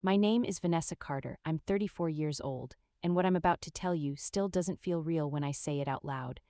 My name is Vanessa Carter. I'm 34 years old, and what I'm about to tell you still doesn't feel real when I say it out loud.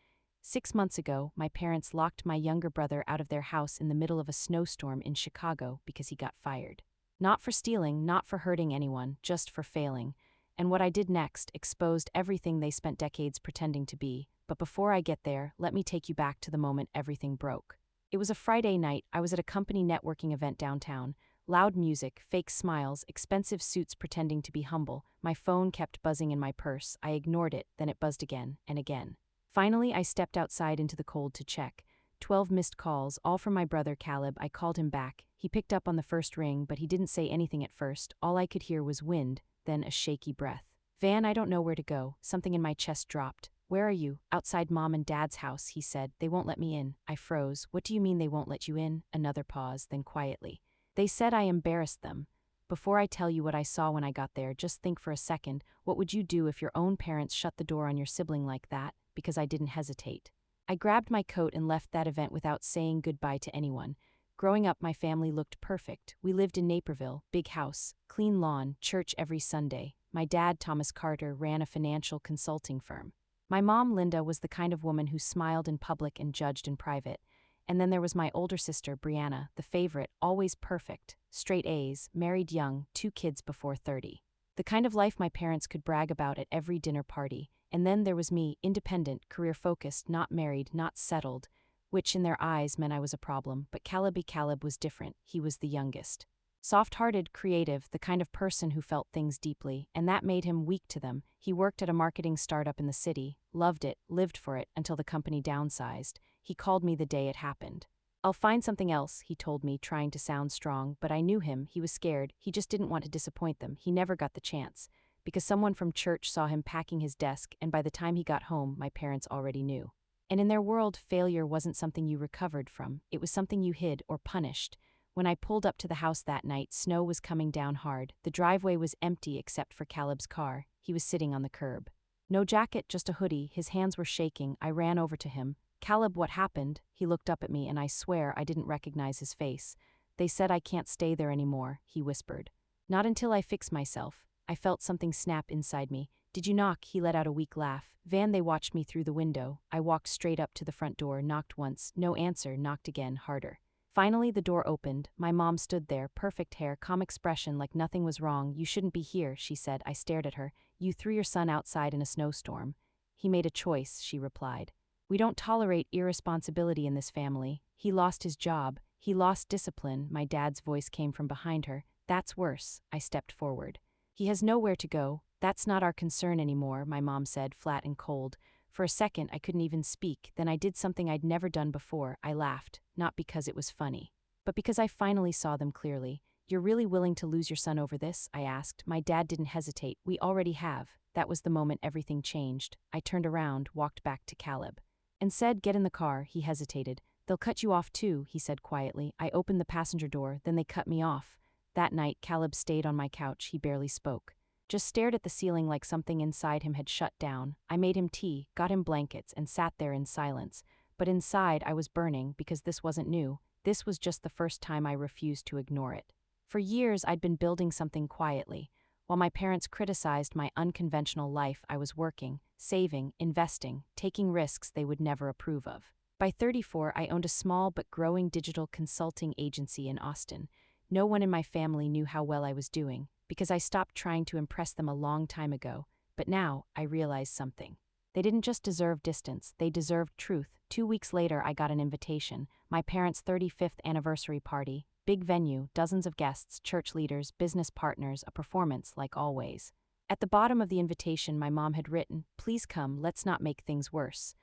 6 months ago, my parents locked my younger brother out of their house in the middle of a snowstorm in Chicago because he got fired. Not for stealing, not for hurting anyone, just for failing. And what I did next exposed everything they spent decades pretending to be. But before I get there, let me take you back to the moment everything broke. It was a Friday night. I was at a company networking event downtown. Loud music, fake smiles, expensive suits pretending to be humble. My phone kept buzzing in my purse. I ignored it, then it buzzed again and again. Finally, I stepped outside into the cold to check. 12 missed calls, all from my brother Caleb. I called him back. He picked up on the first ring, but he didn't say anything at first. All I could hear was wind, then a shaky breath. "Van, I don't know where to go." Something in my chest dropped. "Where are you?" "Outside Mom and Dad's house," he said. "They won't let me in." I froze. "What do you mean they won't let you in?" Another pause, then quietly. "They said I embarrassed them." Before I tell you what I saw when I got there, just think for a second, what would you do if your own parents shut the door on your sibling like that? Because I didn't hesitate. I grabbed my coat and left that event without saying goodbye to anyone. Growing up, my family looked perfect. We lived in Naperville, big house, clean lawn, church every Sunday. My dad, Thomas Carter, ran a financial consulting firm. My mom, Linda, was the kind of woman who smiled in public and judged in private. And then there was my older sister, Brianna, the favorite, always perfect, straight A's, married young, 2 kids before 30. The kind of life my parents could brag about at every dinner party. And then there was me, independent, career-focused, not married, not settled, which in their eyes meant I was a problem. But Caleb was different. He was the youngest. Soft-hearted, creative, the kind of person who felt things deeply, and that made him weak to them. He worked at a marketing startup in the city, loved it, lived for it, until the company downsized. He called me the day it happened. "I'll find something else," he told me, trying to sound strong, but I knew him. He was scared. He just didn't want to disappoint them. He never got the chance. Because someone from church saw him packing his desk, and by the time he got home, my parents already knew. And in their world, failure wasn't something you recovered from. It was something you hid or punished. When I pulled up to the house that night, snow was coming down hard. The driveway was empty except for Caleb's car. He was sitting on the curb. No jacket, just a hoodie. His hands were shaking. I ran over to him. "Caleb, what happened?" He looked up at me, and I swear I didn't recognize his face. "They said I can't stay there anymore," he whispered. "Not until I fix myself." I felt something snap inside me. "Did you knock?" He let out a weak laugh. "Van, they watched me through the window." I walked straight up to the front door, knocked once, no answer, knocked again, harder. Finally, the door opened. My mom stood there, perfect hair, calm expression, like nothing was wrong. "You shouldn't be here," she said. I stared at her. "You threw your son outside in a snowstorm." "He made a choice," she replied. "We don't tolerate irresponsibility in this family." "He lost his job. He lost discipline." My dad's voice came from behind her. "That's worse." I stepped forward. "He has nowhere to go." "That's not our concern anymore," my mom said, flat and cold. For a second, I couldn't even speak. Then I did something I'd never done before. I laughed, not because it was funny, but because I finally saw them clearly. "You're really willing to lose your son over this?" I asked. My dad didn't hesitate. "We already have." That was the moment everything changed. I turned around, walked back to Caleb, and said, "Get in the car." He hesitated. "They'll cut you off too," he said quietly. I opened the passenger door, then they cut me off. That night, Caleb stayed on my couch. He barely spoke. Just stared at the ceiling like something inside him had shut down. I made him tea, got him blankets, and sat there in silence. But inside, I was burning because this wasn't new. This was just the first time I refused to ignore it. For years, I'd been building something quietly. While my parents criticized my unconventional life, I was working, saving, investing, taking risks they would never approve of. By 34, I owned a small but growing digital consulting agency in Austin. No one in my family knew how well I was doing, because I stopped trying to impress them a long time ago. But now, I realized something. They didn't just deserve distance, they deserved truth. 2 weeks later, I got an invitation. My parents' 35th anniversary party. Big venue, dozens of guests, church leaders, business partners, a performance like always. At the bottom of the invitation, my mom had written, "Please come, let's not make things worse."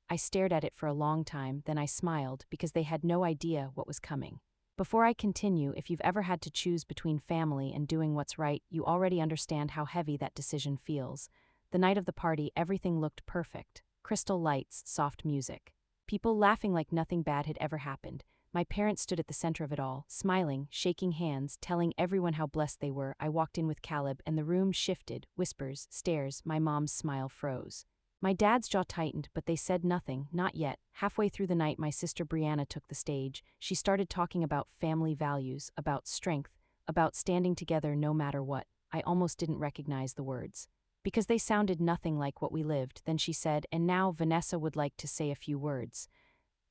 I stared at it for a long time, then I smiled because they had no idea what was coming. Before I continue, if you've ever had to choose between family and doing what's right, you already understand how heavy that decision feels. The night of the party, everything looked perfect. Crystal lights, soft music. People laughing like nothing bad had ever happened. My parents stood at the center of it all, smiling, shaking hands, telling everyone how blessed they were. I walked in with Caleb, and the room shifted, whispers, stares. My mom's smile froze. My dad's jaw tightened, but they said nothing, not yet. Halfway through the night, my sister Brianna took the stage. She started talking about family values, about strength, about standing together no matter what. I almost didn't recognize the words. Because they sounded nothing like what we lived. Then she said, and now Vanessa would like to say a few words.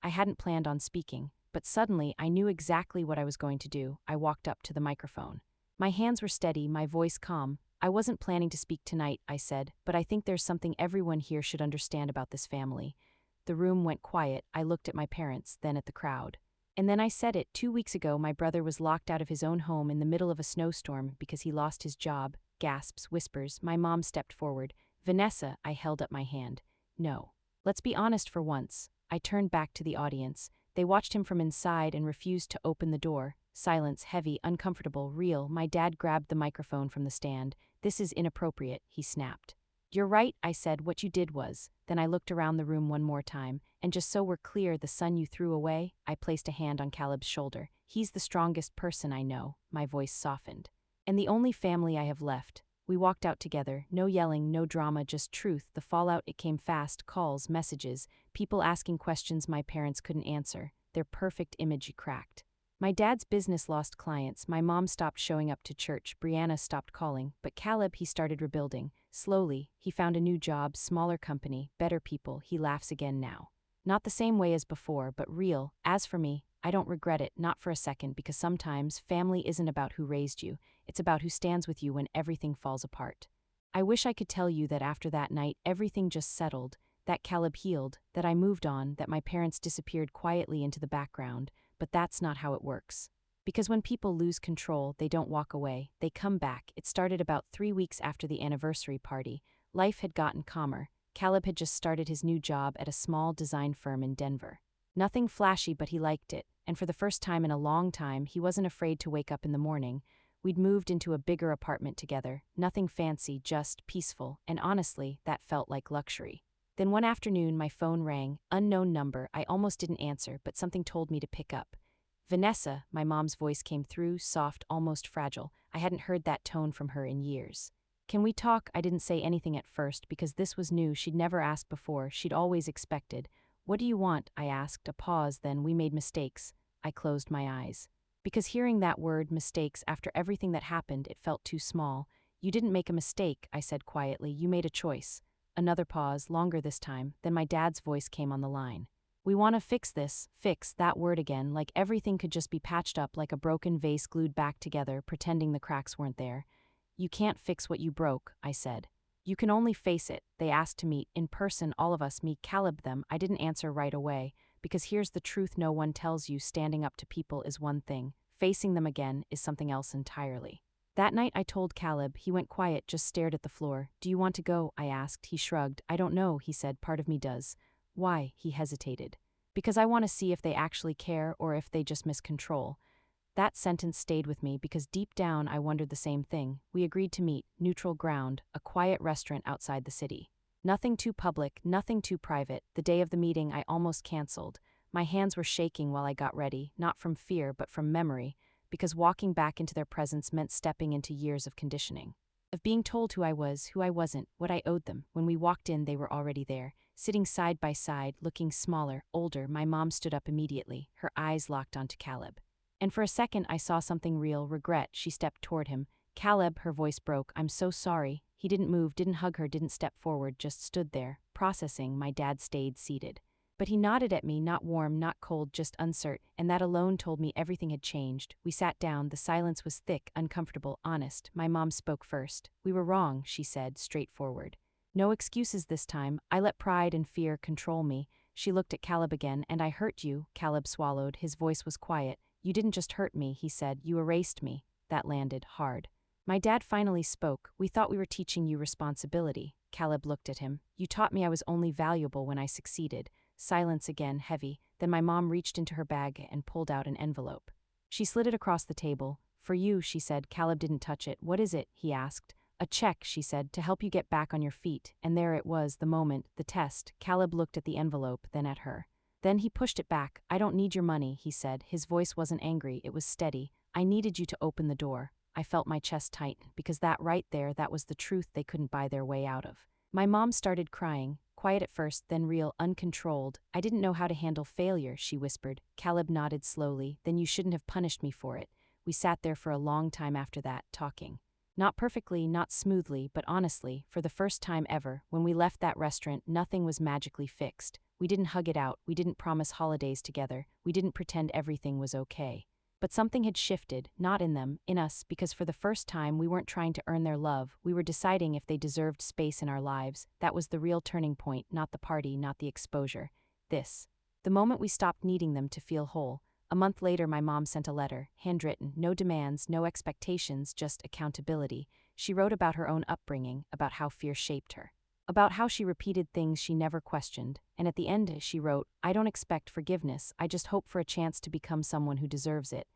I hadn't planned on speaking, but suddenly I knew exactly what I was going to do. I walked up to the microphone. My hands were steady, my voice calm. I wasn't planning to speak tonight, I said, but I think there's something everyone here should understand about this family. The room went quiet. I looked at my parents, then at the crowd. And then I said it. 2 weeks ago, my brother was locked out of his own home in the middle of a snowstorm because he lost his job. Gasps, whispers. My mom stepped forward. Vanessa, I held up my hand. No. Let's be honest for once. I turned back to the audience. They watched him from inside and refused to open the door. Silence, heavy, uncomfortable, real. My dad grabbed the microphone from the stand. This is inappropriate, he snapped. You're right, I said, what you did was. Then I looked around the room one more time, and just so we're clear, the son you threw away, I placed a hand on Caleb's shoulder. He's the strongest person I know. My voice softened. And the only family I have left. We walked out together, no yelling, no drama, just truth. The fallout, it came fast, calls, messages, people asking questions my parents couldn't answer. Their perfect image cracked. My dad's business lost clients, my mom stopped showing up to church, Brianna stopped calling, but Caleb, he started rebuilding. Slowly, he found a new job, smaller company, better people. He laughs again now. Not the same way as before, but real. As for me, I don't regret it, not for a second, because sometimes family isn't about who raised you, it's about who stands with you when everything falls apart. I wish I could tell you that after that night everything just settled, that Caleb healed, that I moved on, that my parents disappeared quietly into the background, but that's not how it works. Because when people lose control, they don't walk away, they come back. It started about 3 weeks after the anniversary party. Life had gotten calmer. Caleb had just started his new job at a small design firm in Denver. Nothing flashy, but he liked it, and for the first time in a long time, he wasn't afraid to wake up in the morning. We'd moved into a bigger apartment together, nothing fancy, just peaceful, and honestly, that felt like luxury. Then one afternoon my phone rang, unknown number. I almost didn't answer, but something told me to pick up. Vanessa, my mom's voice came through, soft, almost fragile. I hadn't heard that tone from her in years. Can we talk? I didn't say anything at first because this was new. She'd never asked before, she'd always expected. What do you want? I asked. A pause, then we made mistakes. I closed my eyes. Because hearing that word, mistakes, after everything that happened, it felt too small. You didn't make a mistake, I said quietly. You made a choice. Another pause, longer this time, then my dad's voice came on the line. We want to fix this, fix, that word again, like everything could just be patched up like a broken vase glued back together, pretending the cracks weren't there. You can't fix what you broke, I said. You can only face it. They asked to meet, in person, all of us, me, Caleb, them. I didn't answer right away, because here's the truth no one tells you: standing up to people is one thing, facing them again is something else entirely. That night I told Caleb. He went quiet, just stared at the floor. Do you want to go? I asked. He shrugged. I don't know, he said. Part of me does. Why? He hesitated. Because I want to see if they actually care or if they just miss control. That sentence stayed with me because deep down I wondered the same thing. We agreed to meet, neutral ground, a quiet restaurant outside the city. Nothing too public, nothing too private. The day of the meeting I almost canceled. My hands were shaking while I got ready, not from fear but from memory, because walking back into their presence meant stepping into years of conditioning. Of being told who I was, who I wasn't, what I owed them. When we walked in, they were already there, sitting side by side, looking smaller, older. My mom stood up immediately, her eyes locked onto Caleb. And for a second I saw something real, regret. She stepped toward him. Caleb, her voice broke. I'm so sorry. He didn't move, didn't hug her, didn't step forward, just stood there, processing. My dad stayed seated. But he nodded at me, not warm, not cold, just uncertain, and that alone told me everything had changed. We sat down. The silence was thick, uncomfortable, honest. My mom spoke first. We were wrong, she said, straightforward. No excuses this time. I let pride and fear control me. She looked at Caleb again. And I hurt you. Caleb swallowed. His voice was quiet. You didn't just hurt me, he said. You erased me. That landed hard. My dad finally spoke. We thought we were teaching you responsibility. Caleb looked at him. You taught me I was only valuable when I succeeded. Silence again, heavy. Then my mom reached into her bag and pulled out an envelope. She slid it across the table. For you, she said. Caleb didn't touch it. What is it? He asked. A check, she said, to help you get back on your feet. And there it was, the moment, the test. Caleb looked at the envelope, then at her. Then he pushed it back. I don't need your money, he said. His voice wasn't angry, it was steady. I needed you to open the door. I felt my chest tighten, because that right there, that was the truth they couldn't buy their way out of. My mom started crying, quiet at first, then real, uncontrolled. I didn't know how to handle failure, she whispered. Caleb nodded slowly. Then you shouldn't have punished me for it. We sat there for a long time after that, talking. Not perfectly, not smoothly, but honestly, for the first time ever, when we left that restaurant, nothing was magically fixed. We didn't hug it out, we didn't promise holidays together, we didn't pretend everything was okay. But something had shifted, not in them, in us, because for the first time we weren't trying to earn their love, we were deciding if they deserved space in our lives. That was the real turning point, not the party, not the exposure. This. The moment we stopped needing them to feel whole. A month later my mom sent a letter, handwritten, no demands, no expectations, just accountability. She wrote about her own upbringing, about how fear shaped her. About how she repeated things she never questioned, and at the end she wrote, "I don't expect forgiveness, I just hope for a chance to become someone who deserves it."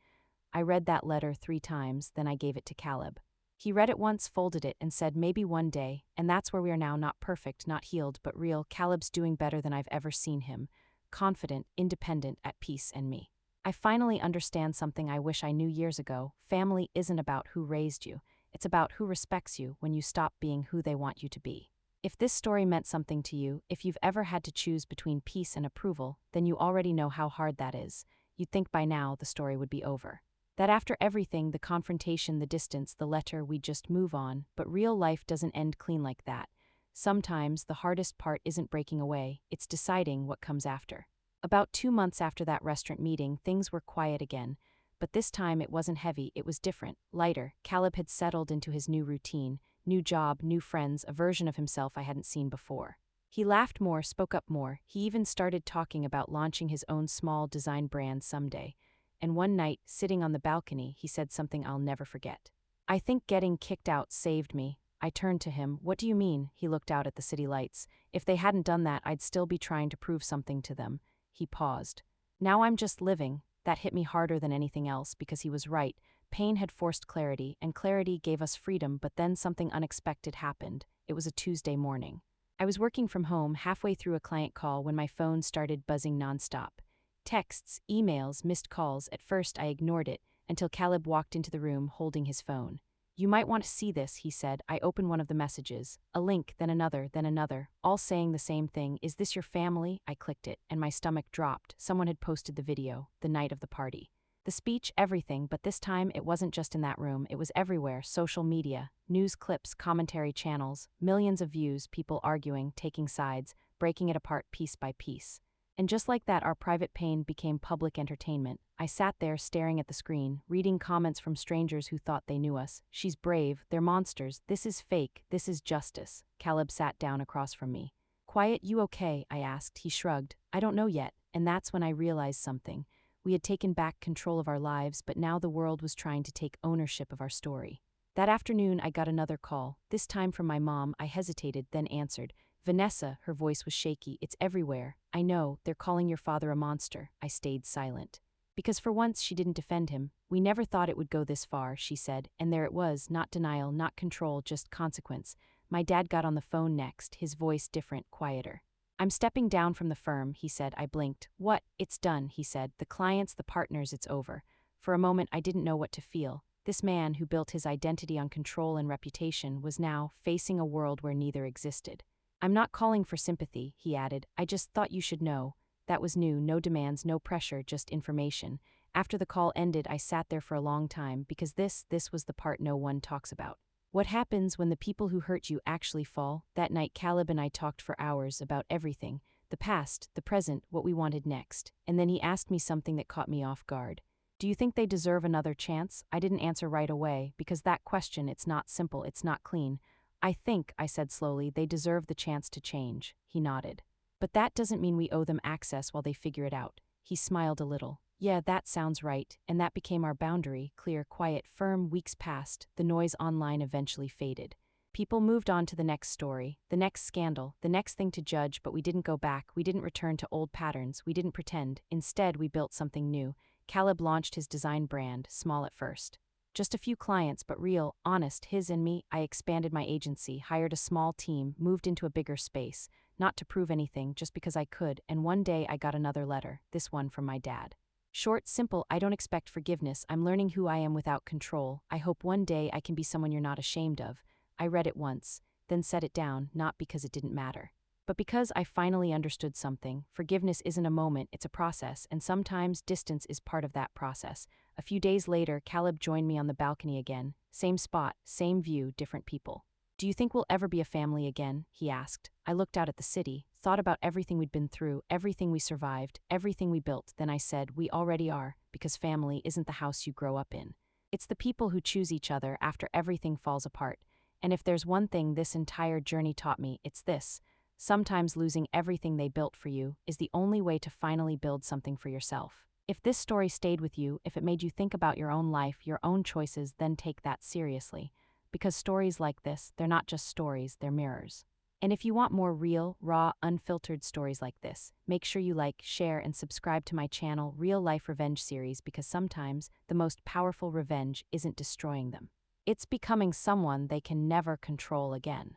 I read that letter 3 times, then I gave it to Caleb. He read it once, folded it, and said maybe one day, and that's where we are now, not perfect, not healed, but real. Caleb's doing better than I've ever seen him. Confident, independent, at peace, and me. I finally understand something I wish I knew years ago. Family isn't about who raised you, it's about who respects you when you stop being who they want you to be. If this story meant something to you, if you've ever had to choose between peace and approval, then you already know how hard that is. You'd think by now the story would be over. That after everything, the confrontation, the distance, the letter, we'd just move on, but real life doesn't end clean like that. Sometimes the hardest part isn't breaking away, it's deciding what comes after. About 2 months after that restaurant meeting, things were quiet again, but this time it wasn't heavy, it was different, lighter. Caleb had settled into his new routine, new job, new friends, a version of himself I hadn't seen before. He laughed more, spoke up more, he even started talking about launching his own small design brand someday. And one night, sitting on the balcony, he said something I'll never forget. "I think getting kicked out saved me." I turned to him. "What do you mean?" He looked out at the city lights. "If they hadn't done that, I'd still be trying to prove something to them." He paused. "Now I'm just living." That hit me harder than anything else because he was right. Pain had forced clarity, and clarity gave us freedom, but then something unexpected happened. It was a Tuesday morning. I was working from home halfway through a client call when my phone started buzzing nonstop. Texts, emails, missed calls. At first I ignored it, until Caleb walked into the room holding his phone. "You might want to see this," he said. I opened one of the messages. A link, then another, all saying the same thing. "Is this your family?" I clicked it, and my stomach dropped. Someone had posted the video, the night of the party. The speech, everything, but this time it wasn't just in that room, it was everywhere. Social media, news clips, commentary channels, millions of views, people arguing, taking sides, breaking it apart piece by piece. And just like that, our private pain became public entertainment. I sat there staring at the screen, reading comments from strangers who thought they knew us. "She's brave, they're monsters, this is fake, this is justice." Caleb sat down across from me. "Quiet, you okay?" I asked. He shrugged. "I don't know yet." And that's when I realized something. We had taken back control of our lives, but now the world was trying to take ownership of our story. That afternoon I got another call, this time from my mom. I hesitated, then answered. "Vanessa," her voice was shaky, "it's everywhere. I know, they're calling your father a monster." I stayed silent. Because for once she didn't defend him. "We never thought it would go this far," she said, and there it was, not denial, not control, just consequence. My dad got on the phone next, his voice different, quieter. "I'm stepping down from the firm," he said. I blinked. "What?" "It's done," he said. "The clients, the partners, it's over." For a moment I didn't know what to feel. This man, who built his identity on control and reputation, was now facing a world where neither existed. "I'm not calling for sympathy," he added. "I just thought you should know." That was new, no demands, no pressure, just information. After the call ended, I sat there for a long time, because this was the part no one talks about. What happens when the people who hurt you actually fall? That night Caleb and I talked for hours about everything. The past, the present, what we wanted next. And then he asked me something that caught me off guard. "Do you think they deserve another chance?" I didn't answer right away, because that question, it's not simple, it's not clean. "I think," I said slowly, "they deserve the chance to change." He nodded. "But that doesn't mean we owe them access while they figure it out." He smiled a little. "Yeah, that sounds right." And that became our boundary, clear, quiet, firm. Weeks passed, the noise online eventually faded. People moved on to the next story, the next scandal, the next thing to judge, but we didn't go back, we didn't return to old patterns, we didn't pretend. Instead, we built something new. Caleb launched his design brand, small at first. Just a few clients, but real, honest, his and me. I expanded my agency, hired a small team, moved into a bigger space, not to prove anything, just because I could, and one day I got another letter, this one from my dad. Short, simple, "I don't expect forgiveness, I'm learning who I am without control. I hope one day I can be someone you're not ashamed of." I read it once, then set it down, not because it didn't matter. But because I finally understood something, forgiveness isn't a moment, it's a process, and sometimes distance is part of that process. A few days later, Caleb joined me on the balcony again. Same spot, same view, different people. Do you think we'll ever be a family again? He asked. I looked out at the city, thought about everything we'd been through, everything we survived, everything we built. Then I said, we already are, because family isn't the house you grow up in. It's the people who choose each other after everything falls apart. And if there's one thing this entire journey taught me, it's this. Sometimes losing everything they built for you is the only way to finally build something for yourself. If this story stayed with you, if it made you think about your own life, your own choices, then take that seriously. Because stories like this, they're not just stories, they're mirrors. And if you want more real, raw, unfiltered stories like this, make sure you like, share, and subscribe to my channel, Real Life Revenge Series, because sometimes the most powerful revenge isn't destroying them. It's becoming someone they can never control again.